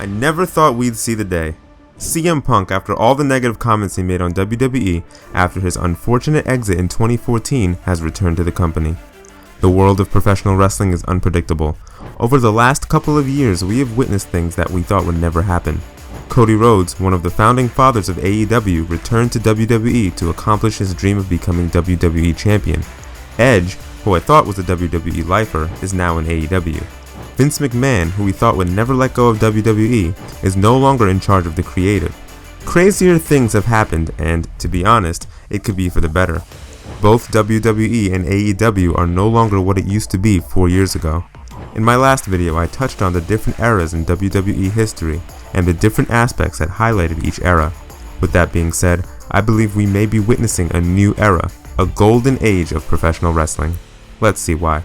I never thought we'd see the day. CM Punk, after all the negative comments he made on WWE after his unfortunate exit in 2014, has returned to the company. The world of professional wrestling is unpredictable. Over the last couple of years, we have witnessed things that we thought would never happen. Cody Rhodes, one of the founding fathers of AEW, returned to WWE to accomplish his dream of becoming WWE champion. Edge, who I thought was a WWE lifer, is now in AEW. Vince McMahon, who we thought would never let go of WWE, is no longer in charge of the creative. Crazier things have happened, and, to be honest, it could be for the better. Both WWE and AEW are no longer what it used to be 4 years ago. In my last video, I touched on the different eras in WWE history and the different aspects that highlighted each era. With that being said, I believe we may be witnessing a new era, a golden age of professional wrestling. Let's see why.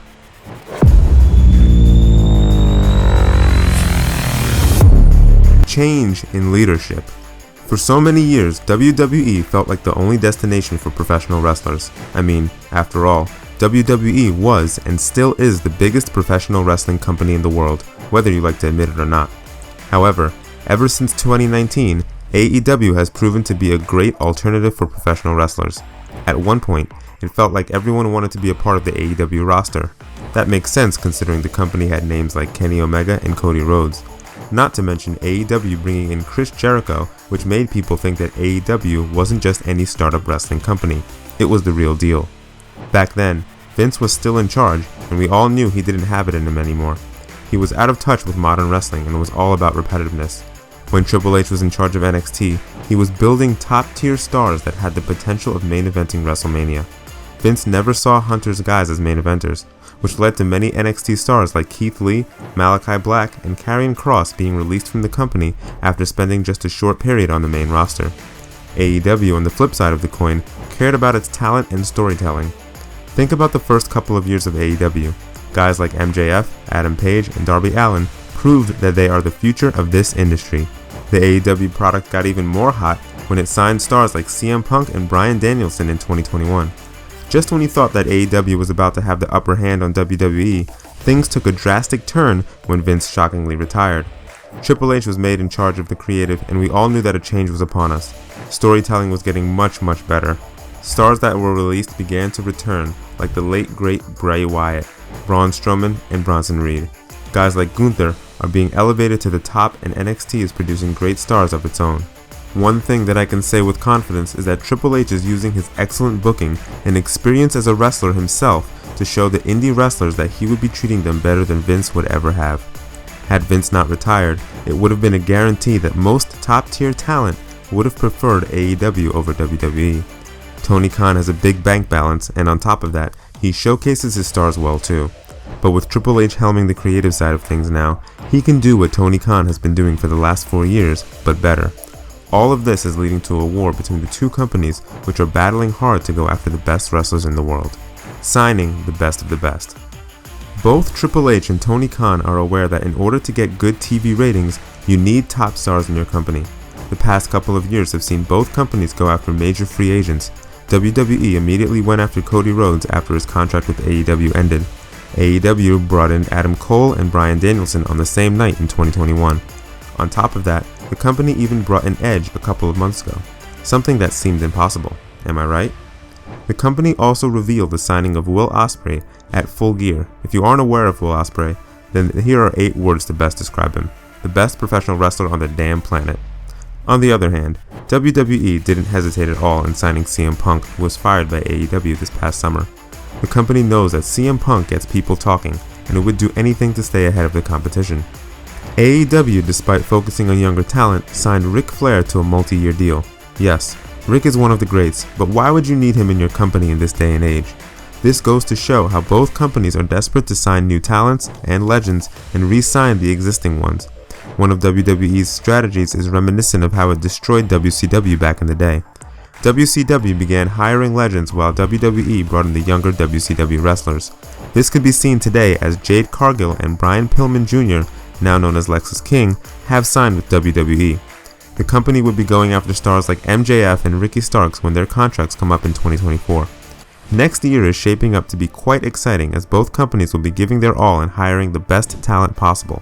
Change in leadership. For so many years, WWE felt like the only destination for professional wrestlers. I mean, after all, WWE was and still is the biggest professional wrestling company in the world, whether you like to admit it or not. However, ever since 2019, AEW has proven to be a great alternative for professional wrestlers. At one point, it felt like everyone wanted to be a part of the AEW roster. That makes sense considering the company had names like Kenny Omega and Cody Rhodes. Not to mention AEW bringing in Chris Jericho, which made people think that AEW wasn't just any startup wrestling company. It was the real deal. Back then, Vince was still in charge, and we all knew he didn't have it in him anymore. He was out of touch with modern wrestling and was all about repetitiveness. When Triple H was in charge of NXT, he was building top-tier stars that had the potential of main eventing WrestleMania. Vince never saw Hunter's guys as main eventers, which led to many NXT stars like Keith Lee, Malachi Black, and Karrion Kross being released from the company after spending just a short period on the main roster. AEW, on the flip side of the coin, cared about its talent and storytelling. Think about the first couple of years of AEW. Guys like MJF, Adam Page, and Darby Allin proved that they are the future of this industry. The AEW product got even more hot when it signed stars like CM Punk and Bryan Danielson in 2021. Just when you thought that AEW was about to have the upper hand on WWE, things took a drastic turn when Vince shockingly retired. Triple H was made in charge of the creative, and we all knew that a change was upon us. Storytelling was getting much better. Stars that were released began to return, like the late great Bray Wyatt, Braun Strowman, and Bronson Reed. Guys like Gunther are being elevated to the top, and NXT is producing great stars of its own. One thing that I can say with confidence is that Triple H is using his excellent booking and experience as a wrestler himself to show the indie wrestlers that he would be treating them better than Vince would ever have. Had Vince not retired, it would have been a guarantee that most top-tier talent would have preferred AEW over WWE. Tony Khan has a big bank balance, and on top of that, he showcases his stars well too. But with Triple H helming the creative side of things now, he can do what Tony Khan has been doing for the last 4 years, but better. All of this is leading to a war between the two companies, which are battling hard to go after the best wrestlers in the world, signing the best of the best. Both Triple H and Tony Khan are aware that in order to get good TV ratings, you need top stars in your company. The past couple of years have seen both companies go after major free agents. WWE immediately went after Cody Rhodes after his contract with AEW ended. AEW brought in Adam Cole and Bryan Danielson on the same night in 2021. On top of that, the company even brought in Edge a couple of months ago, something that seemed impossible. Am I right? The company also revealed the signing of Will Ospreay at Full Gear. If you aren't aware of Will Ospreay, then here are 8 words to best describe him: the best professional wrestler on the damn planet. On the other hand, WWE didn't hesitate at all in signing CM Punk, who was fired by AEW this past summer. The company knows that CM Punk gets people talking, and it would do anything to stay ahead of the competition. AEW, despite focusing on younger talent, signed Ric Flair to a multi-year deal. Yes, Ric is one of the greats, but why would you need him in your company in this day and age? This goes to show how both companies are desperate to sign new talents and legends and re-sign the existing ones. One of WWE's strategies is reminiscent of how it destroyed WCW back in the day. WCW began hiring legends while WWE brought in the younger WCW wrestlers. This could be seen today as Jade Cargill and Brian Pillman Jr., now known as Lexus King, have signed with WWE. The company would be going after stars like MJF and Ricky Starks when their contracts come up in 2024. Next year is shaping up to be quite exciting as both companies will be giving their all in hiring the best talent possible.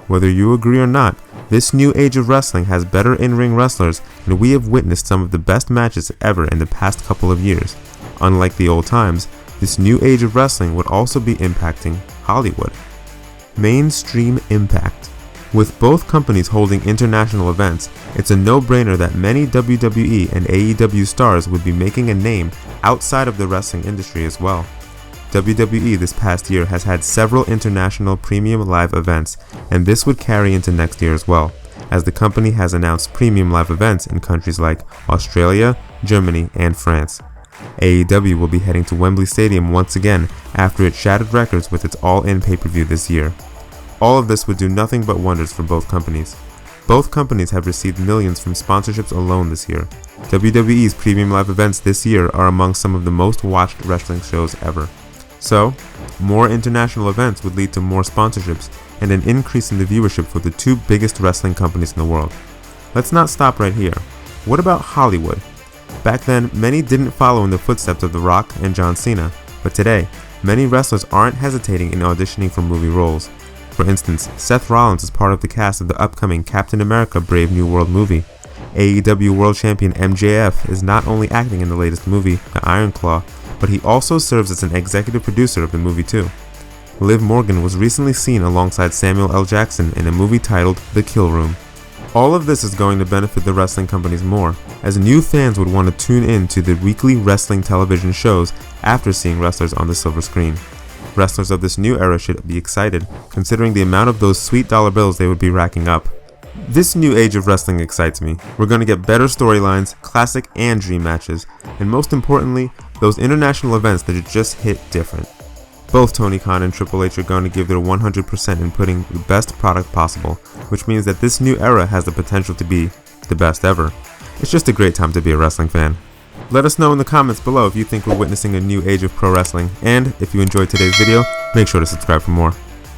Whether you agree or not, this new age of wrestling has better in-ring wrestlers, and we have witnessed some of the best matches ever in the past couple of years. Unlike the old times, this new age of wrestling would also be impacting Hollywood. Mainstream impact. With both companies holding international events, it's a no-brainer that many WWE and AEW stars would be making a name outside of the wrestling industry as well. WWE this past year has had several international premium live events, and this would carry into next year as well, as the company has announced premium live events in countries like Australia, Germany, and France. AEW will be heading to Wembley Stadium once again after it shattered records with its All-In pay-per-view this year. All of this would do nothing but wonders for both companies. Both companies have received millions from sponsorships alone this year. WWE's premium live events this year are among some of the most watched wrestling shows ever. So, more international events would lead to more sponsorships and an increase in the viewership for the two biggest wrestling companies in the world. Let's not stop right here. What about Hollywood? Back then, many didn't follow in the footsteps of The Rock and John Cena, but today, many wrestlers aren't hesitating in auditioning for movie roles. For instance, Seth Rollins is part of the cast of the upcoming Captain America Brave New World movie. AEW World Champion MJF is not only acting in the latest movie, The Iron Claw, but he also serves as an executive producer of the movie too. Liv Morgan was recently seen alongside Samuel L. Jackson in a movie titled The Kill Room. All of this is going to benefit the wrestling companies more, as new fans would want to tune in to the weekly wrestling television shows after seeing wrestlers on the silver screen. Wrestlers of this new era should be excited, considering the amount of those sweet dollar bills they would be racking up. This new age of wrestling excites me. We're going to get better storylines, classic and dream matches, and most importantly, those international events that just hit different. Both Tony Khan and Triple H are going to give their 100% in putting the best product possible, which means that this new era has the potential to be the best ever. It's just a great time to be a wrestling fan. Let us know in the comments below if you think we're witnessing a new age of pro wrestling, and if you enjoyed today's video, make sure to subscribe for more.